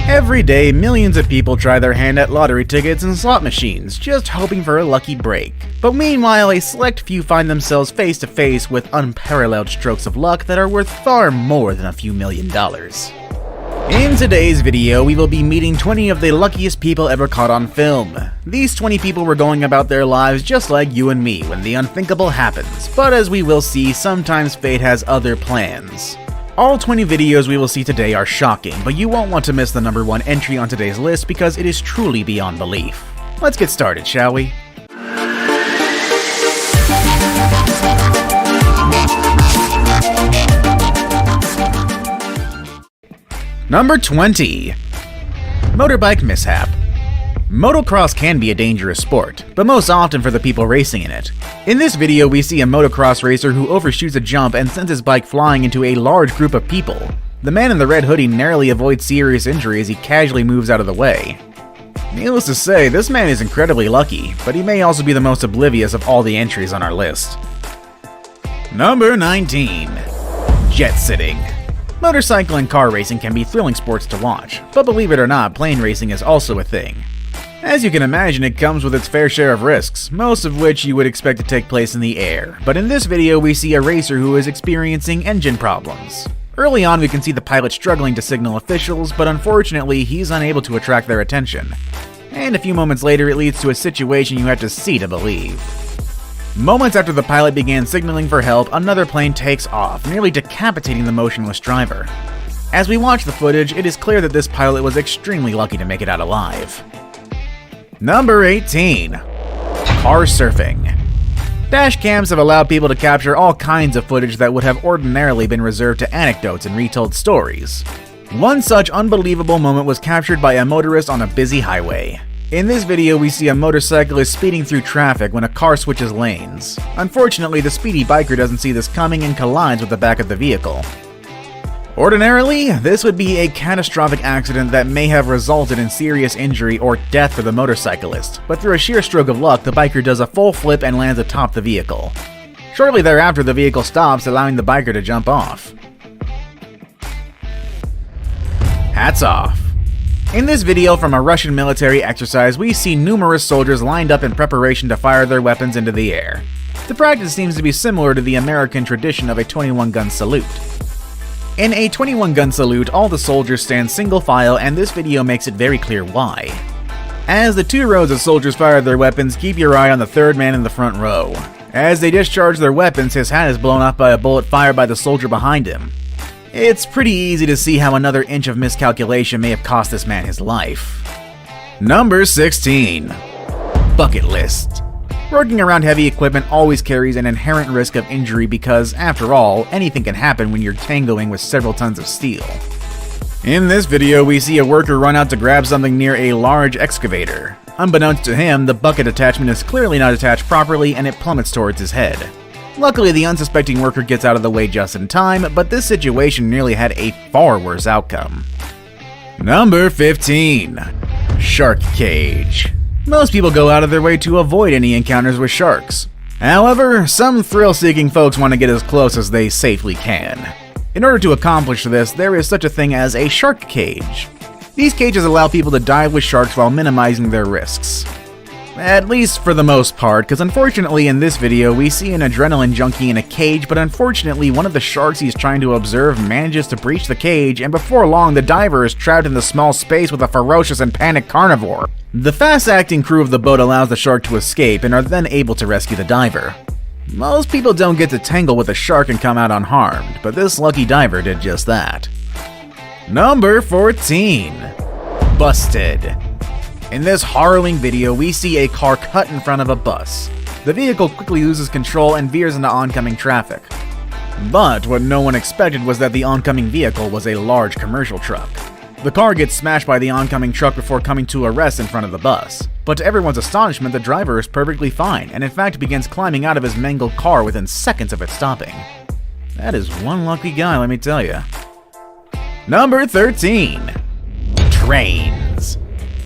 Every day, millions of people try their hand at lottery tickets and slot machines, just hoping for a lucky break. But meanwhile, a select few find themselves face to face with unparalleled strokes of luck that are worth far more than a few $1,000,000. In today's video, we will be meeting 20 of the luckiest people ever caught on film. These 20 people were going about their lives just like you and me when the unthinkable happens, but as we will see, sometimes fate has other plans. All 20 videos we will see today are shocking, but you won't want to miss the number 1 entry on today's list because it is truly beyond belief. Let's get started, shall we? Number 20. Motorbike Mishap. Motocross can be a dangerous sport, but most often for the people racing in it. In this video, we see a motocross racer who overshoots a jump and sends his bike flying into a large group of people. The man in the red hoodie narrowly avoids serious injury as he casually moves out of the way. Needless to say, this man is incredibly lucky, but he may also be the most oblivious of all the entries on our list. Number 19. Jet sitting. Motorcycle and car racing can be thrilling sports to watch, but believe it or not, plane racing is also a thing. As you can imagine, it comes with its fair share of risks, most of which you would expect to take place in the air, but in this video we see a racer who is experiencing engine problems. Early on we can see the pilot struggling to signal officials, but unfortunately he's unable to attract their attention. And a few moments later it leads to a situation you have to see to believe. Moments after the pilot began signaling for help, another plane takes off, nearly decapitating the motionless driver. As we watch the footage, it is clear that this pilot was extremely lucky to make it out alive. Number 18. Car surfing. Dash cams have allowed people to capture all kinds of footage that would have ordinarily been reserved to anecdotes and retold stories. One such unbelievable moment was captured by a motorist on a busy highway. In this video, we see a motorcyclist speeding through traffic when a car switches lanes. Unfortunately, the speedy biker doesn't see this coming and collides with the back of the vehicle. Ordinarily, this would be a catastrophic accident that may have resulted in serious injury or death for the motorcyclist, but through a sheer stroke of luck, the biker does a full flip and lands atop the vehicle. Shortly thereafter, the vehicle stops, allowing the biker to jump off. Hats off. In this video from a Russian military exercise, we see numerous soldiers lined up in preparation to fire their weapons into the air. The practice seems to be similar to the American tradition of a 21-gun salute. In a 21-gun salute, all the soldiers stand single file, and this video makes it very clear why. As the 2 rows of soldiers fire their weapons, keep your eye on the 3rd man in the front row. As they discharge their weapons, his hat is blown off by a bullet fired by the soldier behind him. It's pretty easy to see how another inch of miscalculation may have cost this man his life. Number 16. Bucket list. Working around heavy equipment always carries an inherent risk of injury because, after all, anything can happen when you're tangoing with several tons of steel. In this video, we see a worker run out to grab something near a large excavator. Unbeknownst to him, the bucket attachment is clearly not attached properly and it plummets towards his head. Luckily, the unsuspecting worker gets out of the way just in time, but this situation nearly had a far worse outcome. Number 15. Shark cage. Most people go out of their way to avoid any encounters with sharks. However, some thrill-seeking folks want to get as close as they safely can. In order to accomplish this, there is such a thing as a shark cage. These cages allow people to dive with sharks while minimizing their risks. At least for the most part, because unfortunately in this video we see an adrenaline junkie in a cage, but unfortunately one of the sharks he's trying to observe manages to breach the cage, and before long the diver is trapped in the small space with a ferocious and panicked carnivore. The fast-acting crew of the boat allows the shark to escape and are then able to rescue the diver. Most people don't get to tangle with a shark and come out unharmed, but this lucky diver did just that. Number 14. Busted. In this harrowing video, we see a car cut in front of a bus. The vehicle quickly loses control and veers into oncoming traffic. But what no one expected was that the oncoming vehicle was a large commercial truck. The car gets smashed by the oncoming truck before coming to a rest in front of the bus. But to everyone's astonishment, the driver is perfectly fine, and in fact begins climbing out of his mangled car within seconds of it stopping. That is one lucky guy, let me tell you. Number 13. Trains.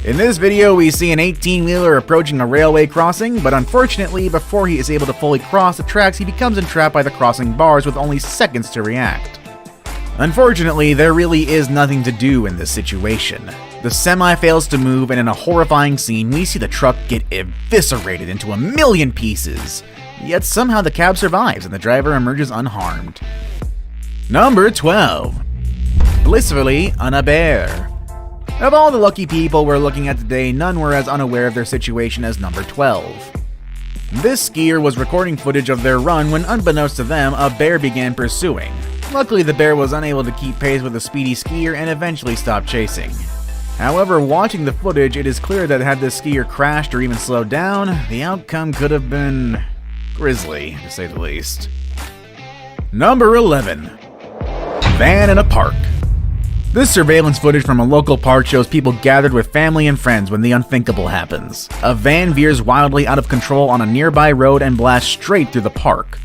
In this video, we see an 18-wheeler approaching a railway crossing, but unfortunately, before he is able to fully cross the tracks, he becomes entrapped by the crossing bars with only seconds to react. Unfortunately, there really is nothing to do in this situation. The semi fails to move, and in a horrifying scene, we see the truck get eviscerated into a million pieces. Yet somehow the cab survives and the driver emerges unharmed. Number 12. Blissfully unaware. Of all the lucky people we're looking at today, none were as unaware of their situation as number 12. This skier was recording footage of their run when, unbeknownst to them, a bear began pursuing. Luckily, the bear was unable to keep pace with the speedy skier and eventually stopped chasing. However, watching the footage, it is clear that had this skier crashed or even slowed down, the outcome could have been grisly, to say the least. Number 11. Van in a park. This surveillance footage from a local park shows people gathered with family and friends when the unthinkable happens. A van veers wildly out of control on a nearby road and blasts straight through the park.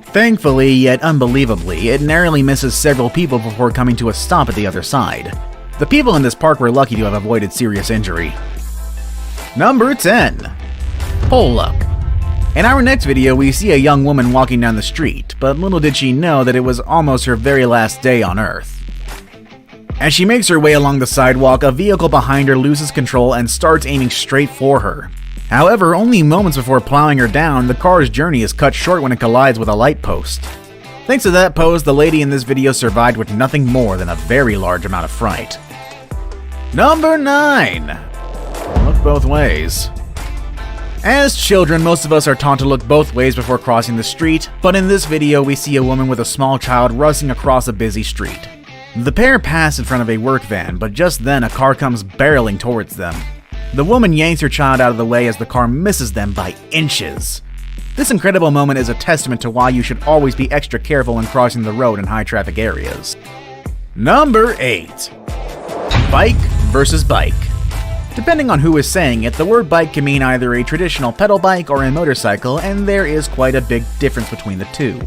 Thankfully, yet unbelievably, it narrowly misses several people before coming to a stop at the other side. The people in this park were lucky to have avoided serious injury. Number 10. Pole luck. In our next video, we see a young woman walking down the street, but little did she know that it was almost her very last day on Earth. As she makes her way along the sidewalk, a vehicle behind her loses control and starts aiming straight for her. However, only moments before plowing her down, the car's journey is cut short when it collides with a light post. Thanks to that post, the lady in this video survived with nothing more than a very large amount of fright. Number 9. Look both ways. As children, most of us are taught to look both ways before crossing the street, but in this video we see a woman with a small child rushing across a busy street. The pair pass in front of a work van, but just then a car comes barreling towards them. The woman yanks her child out of the way as the car misses them by inches. This incredible moment is a testament to why you should always be extra careful when crossing the road in high traffic areas. Number 8. Bike versus bike. Depending on who is saying it, the word bike can mean either a traditional pedal bike or a motorcycle, and there is quite a big difference between the two.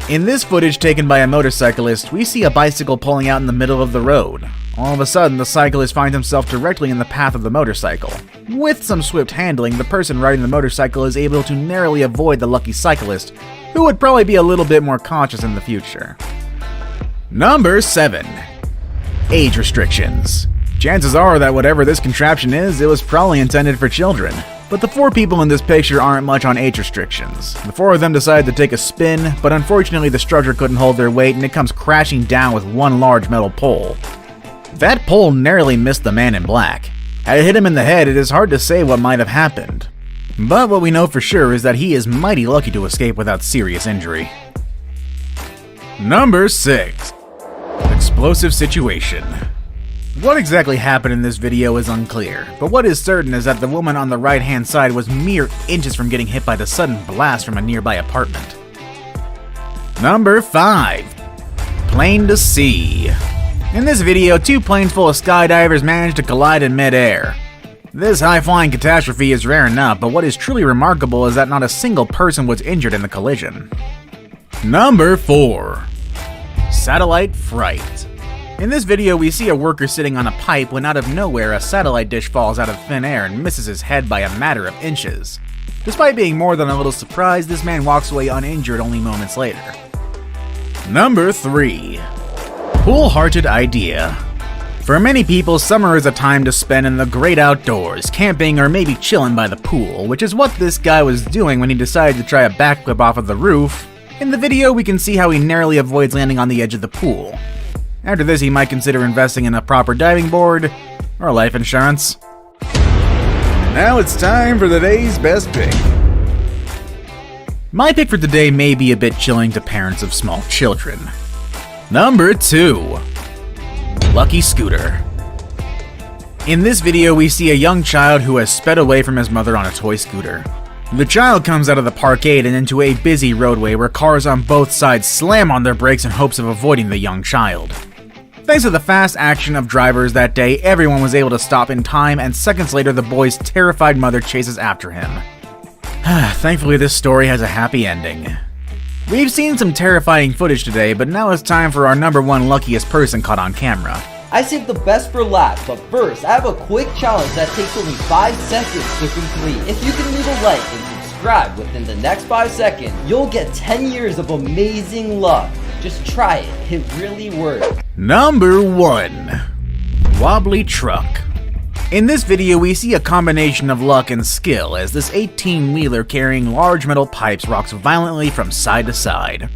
In this footage taken by a motorcyclist, we see a bicycle pulling out in the middle of the road. All of a sudden, the cyclist finds himself directly in the path of the motorcycle. With some swift handling, the person riding the motorcycle is able to narrowly avoid the lucky cyclist, who would probably be a little bit more cautious in the future. Number 7. Age restrictions. Chances are that whatever this contraption is, it was probably intended for children. But the 4 people in this picture aren't much on age restrictions. The 4 of them decide to take a spin, but unfortunately the structure couldn't hold their weight and it comes crashing down with one large metal pole. That pole narrowly missed the man in black. Had it hit him in the head, it is hard to say what might have happened. But what we know for sure is that he is mighty lucky to escape without serious injury. Number 6. Explosive situation. What exactly happened in this video is unclear, but what is certain is that the woman on the right-hand side was mere inches from getting hit by the sudden blast from a nearby apartment. Number 5. Plane to sea. In this video, 2 planes full of skydivers managed to collide in mid-air. This high-flying catastrophe is rare enough, but what is truly remarkable is that not a single person was injured in the collision. Number 4. Satellite fright. In this video, we see a worker sitting on a pipe when out of nowhere a satellite dish falls out of thin air and misses his head by a matter of inches. Despite being more than a little surprised, this man walks away uninjured only moments later. Number 3. Cool-hearted idea. For many people, summer is a time to spend in the great outdoors, camping or maybe chilling by the pool, which is what this guy was doing when he decided to try a backflip off of the roof. In the video, we can see how he narrowly avoids landing on the edge of the pool. After this, he might consider investing in a proper diving board or life insurance. And now it's time for the day's best pick. My pick for today may be a bit chilling to parents of small children. Number 2. Lucky Scooter. In this video, we see a young child who has sped away from his mother on a toy scooter. The child comes out of the parkade and into a busy roadway where cars on both sides slam on their brakes in hopes of avoiding the young child. Thanks to the fast action of drivers that day, everyone was able to stop in time, and seconds later the boy's terrified mother chases after him. Thankfully, this story has a happy ending. We've seen some terrifying footage today, but now it's time for our number 1 luckiest person caught on camera. I saved the best for last, but first, I have a quick challenge that takes only 5 seconds to complete. If you can leave a like and subscribe within the next 5 seconds, you'll get 10 years of amazing luck. Just try it, it really works. Number 1. Wobbly Truck. In this video, we see a combination of luck and skill as this 18-wheeler carrying large metal pipes rocks violently from side to side.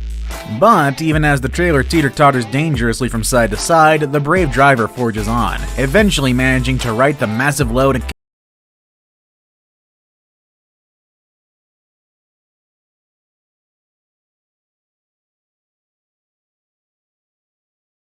But even as the trailer teeter-totters dangerously from side to side, the brave driver forges on, eventually managing to right the massive load and